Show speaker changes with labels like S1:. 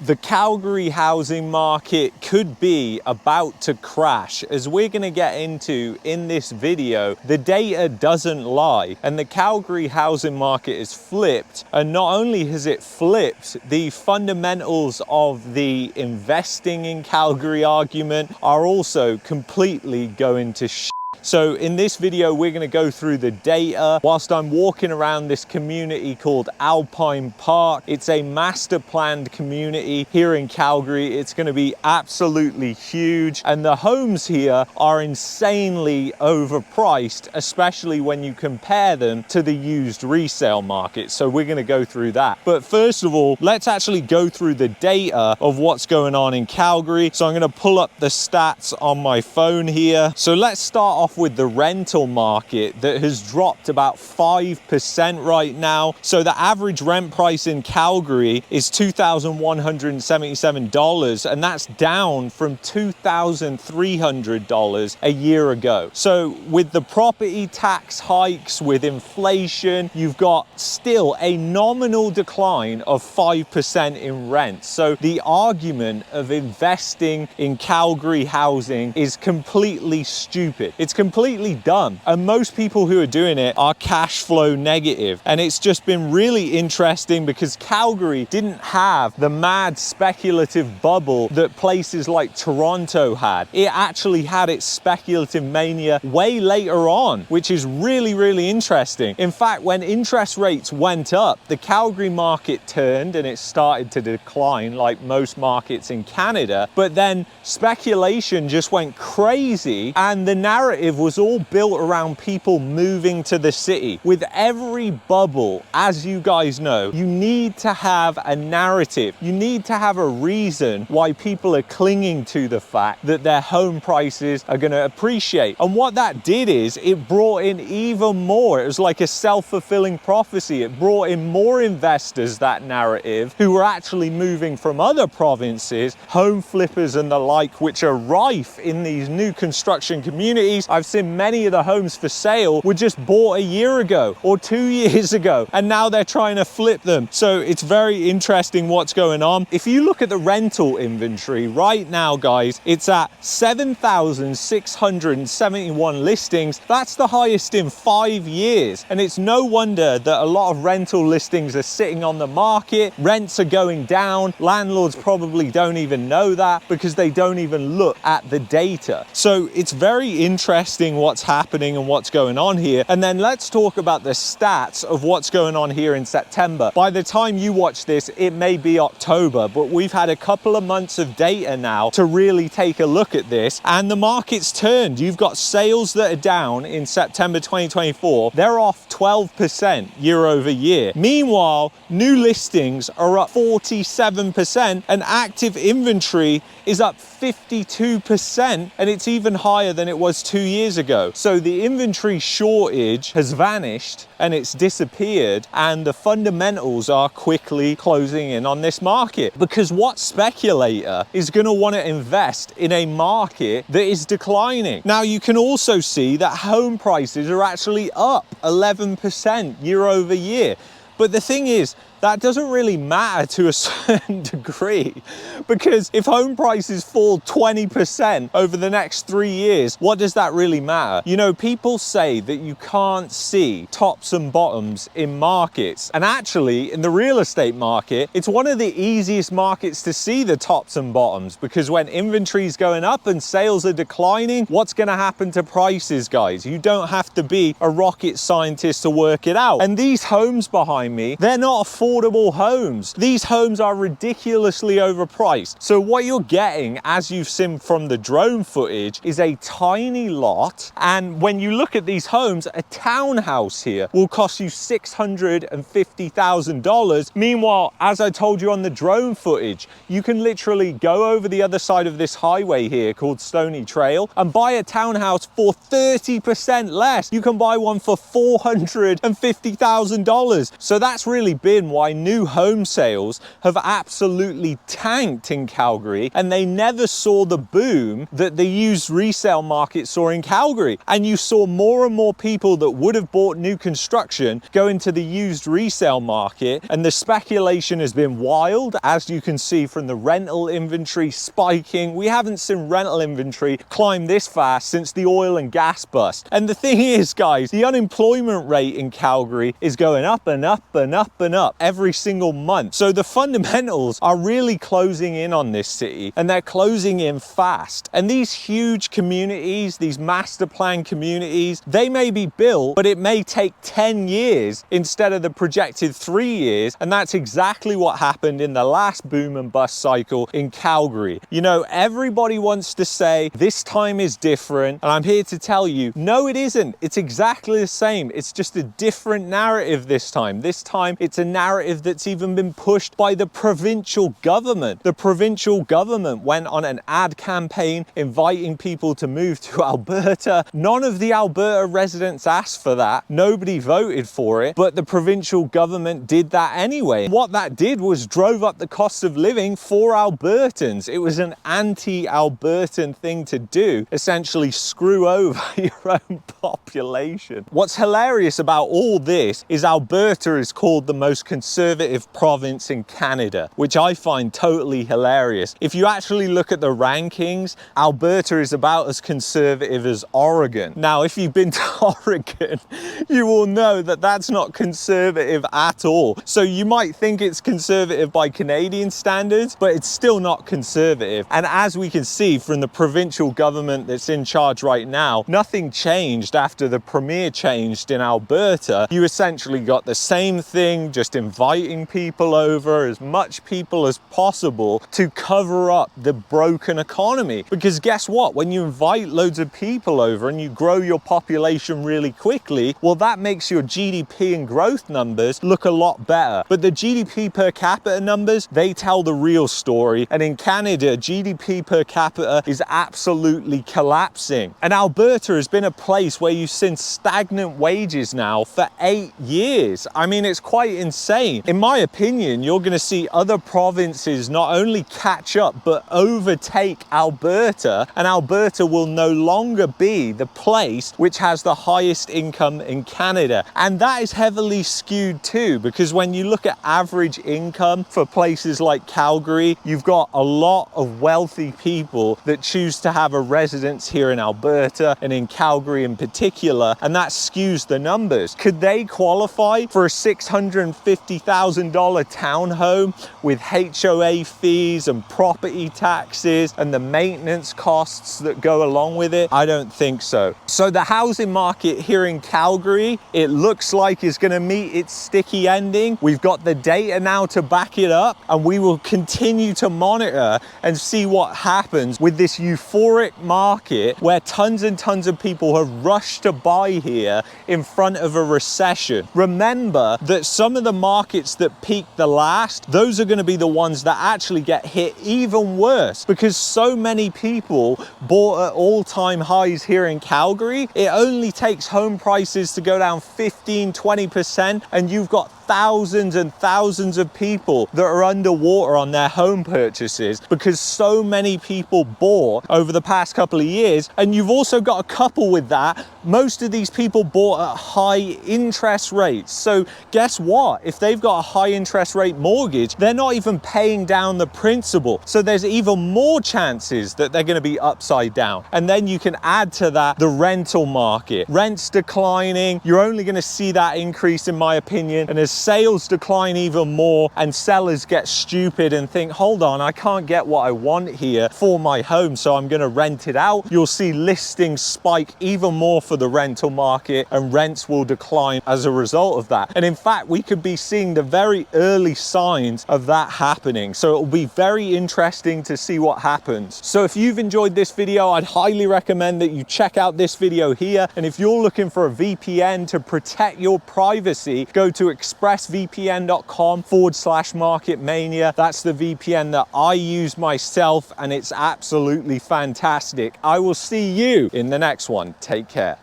S1: The Calgary housing market could be about to crash. As we're going to get into in this video, the data doesn't lie, and the Calgary housing market is flipped. And not only has it flipped, the fundamentals of the investing in Calgary argument are also completely going to shit. So in this video, we're going to go through the data whilst I'm walking around this community called Alpine Park. It's a master planned community here in Calgary. It's going to be absolutely huge, and the homes here are insanely overpriced, especially when you compare them to the used resale market. So we're going to go through that. But first of all, let's actually go through the data of what's going on in Calgary. So I'm going to pull up the stats on my phone here. So let's start off with the rental market that has dropped about 5% right now. So the average rent price in Calgary is $2,177, and that's down from $2,300 a year ago. So with the property tax hikes, with inflation, you've got still a nominal decline of 5% in rent. So the argument of investing in Calgary housing is completely stupid. It's completely dumb, and most people who are doing it are cash flow negative. And it's just been really interesting because Calgary didn't have the mad speculative bubble that places like Toronto had. It actually had its speculative mania way later on, which is really interesting. In fact, when interest rates went up, the Calgary market turned and it started to decline like most markets in Canada. But then speculation just went crazy, and the narrative was all built around people moving to the city. With every bubble, as you guys know, you need to have a narrative. You need to have a reason why people are clinging to the fact that their home prices are going to appreciate. And what that did is it brought in even more. It was like a self-fulfilling prophecy. It brought in more investors, that narrative, who were actually moving from other provinces, home flippers and the like, which are rife in these new construction communities. I've seen many of the homes for sale were just bought a year ago or 2 years ago, and now they're trying to flip them. So it's very interesting what's going on. If you look at the rental inventory right now, guys, it's at 7,671 listings. That's the highest in 5 years. And it's no wonder that a lot of rental listings are sitting on the market. Rents are going down. Landlords probably don't even know that because they don't even look at the data. So it's very interesting what's happening and what's going on here. And then let's talk about the stats of what's going on here in September. By the time you watch this, it may be October, but we've had a couple of months of data now to really take a look at this, and the market's turned. You've got sales that are down in September 2024. They're off 12% year over year. Meanwhile, new listings are up 47%, and active inventory is up 52%, and it's even higher than it was 2 years ago. So the inventory shortage has vanished and it's disappeared, and the fundamentals are quickly closing in on this market, because what speculator is going to want to invest in a market that is declining? Now, you can also see that home prices are actually up 11% year over year. But the thing is, that doesn't really matter to a certain degree, because if home prices fall 20% over the next 3 years, what does that really matter? You know, people say that you can't see tops and bottoms in markets. And actually, in the real estate market, it's one of the easiest markets to see the tops and bottoms, because when inventory is going up and sales are declining, what's going to happen to prices, guys? You don't have to be a rocket scientist to work it out. And these homes behind me, they're not affordable homes. These homes are ridiculously overpriced. So what you're getting, as you've seen from the drone footage, is a tiny lot. And when you look at these homes, a townhouse here will cost you $650,000. Meanwhile, as I told you on the drone footage, you can literally go over the other side of this highway here called Stony Trail and buy a townhouse for 30% less. You can buy one for $450,000. So that's really been why new home sales have absolutely tanked in Calgary, and they never saw the boom that the used resale market saw in Calgary. And you saw more and more people that would have bought new construction go into the used resale market, and the speculation has been wild, as you can see from the rental inventory spiking. We haven't seen rental inventory climb this fast since the oil and gas bust. And the thing is, guys, the unemployment rate in Calgary is going up and up and up and up every single month. So the fundamentals are really closing in on this city, and they're closing in fast. And these huge communities, these master plan communities, they may be built, but it may take 10 years instead of the projected 3 years. And that's exactly what happened in the last boom and bust cycle in Calgary. You know, everybody wants to say this time is different, and I'm here to tell you, no, it isn't. It's exactly the same. It's just a different narrative this time. This time, it's a narrative that's even been pushed by the provincial government. The provincial government went on an ad campaign inviting people to move to Alberta. None of the Alberta residents asked for that. Nobody voted for it, but the provincial government did that anyway. What that did was drove up the cost of living for Albertans. It was an anti-Albertan thing to do, essentially screw over your own population. What's hilarious about all this is Alberta is called the most conservative province in Canada, which I find totally hilarious. If you actually look at the rankings, Alberta is about as conservative as Oregon. Now, if you've been to Oregon, you will know that that's not conservative at all. So you might think it's conservative by Canadian standards, but it's still not conservative. And as we can see from the provincial government that's in charge right now, nothing changed after the premier changed in Alberta. You essentially got the same thing, just inviting people over, as much people as possible, to cover up the broken economy. Because guess what? When you invite loads of people over and you grow your population really quickly, well, that makes your GDP and growth numbers look a lot better. But the GDP per capita numbers, they tell the real story. And in Canada, GDP per capita is absolutely collapsing. And Alberta has been a place where you've seen stagnant wages now for 8 years. I mean, it's quite insane. In my opinion, you're going to see other provinces not only catch up, but overtake Alberta, and Alberta will no longer be the place which has the highest income in Canada. And that is heavily skewed too, because when you look at average income for places like Calgary, you've got a lot of wealthy people that choose to have a residence here in Alberta and in Calgary in particular, and that skews the numbers. Could they qualify for a $650,000 townhome with HOA fees and property taxes and the maintenance costs that go along with it? I don't think so. So the housing market here in Calgary, it looks like is going to meet its sticky ending. We've got the data now to back it up, and we will continue to monitor and see what happens with this euphoric market where tons and tons of people have rushed to buy here in front of a recession. Remember that some of the markets that peaked the last, those are going to be the ones that actually get hit even worse, because so many people bought at all-time highs here in Calgary. It only takes home prices to go down 15-20%, and you've got thousands and thousands of people that are underwater on their home purchases because so many people bought over the past couple of years. And you've also got to couple with that, most of these people bought at high interest rates. So guess what? If they've got a high interest rate mortgage, they're not even paying down the principal. So there's even more chances that they're going to be upside down. And then you can add to that the rental market. Rents declining, you're only going to see that increase in my opinion. And as sales decline even more and sellers get stupid and think, hold on, I can't get what I want here for my home, so I'm going to rent it out, you'll see listings spike even more for the rental market, and rents will decline as a result of that. And in fact, we could be seeing the very early signs of that happening. So it will be very interesting to see what happens. So if you've enjoyed this video, I'd highly recommend that you check out this video here. And if you're looking for a VPN to protect your privacy, go to expressvpn.com/Market Mania. That's the VPN that I use myself, and it's absolutely fantastic. I will see you in the next one. Take care.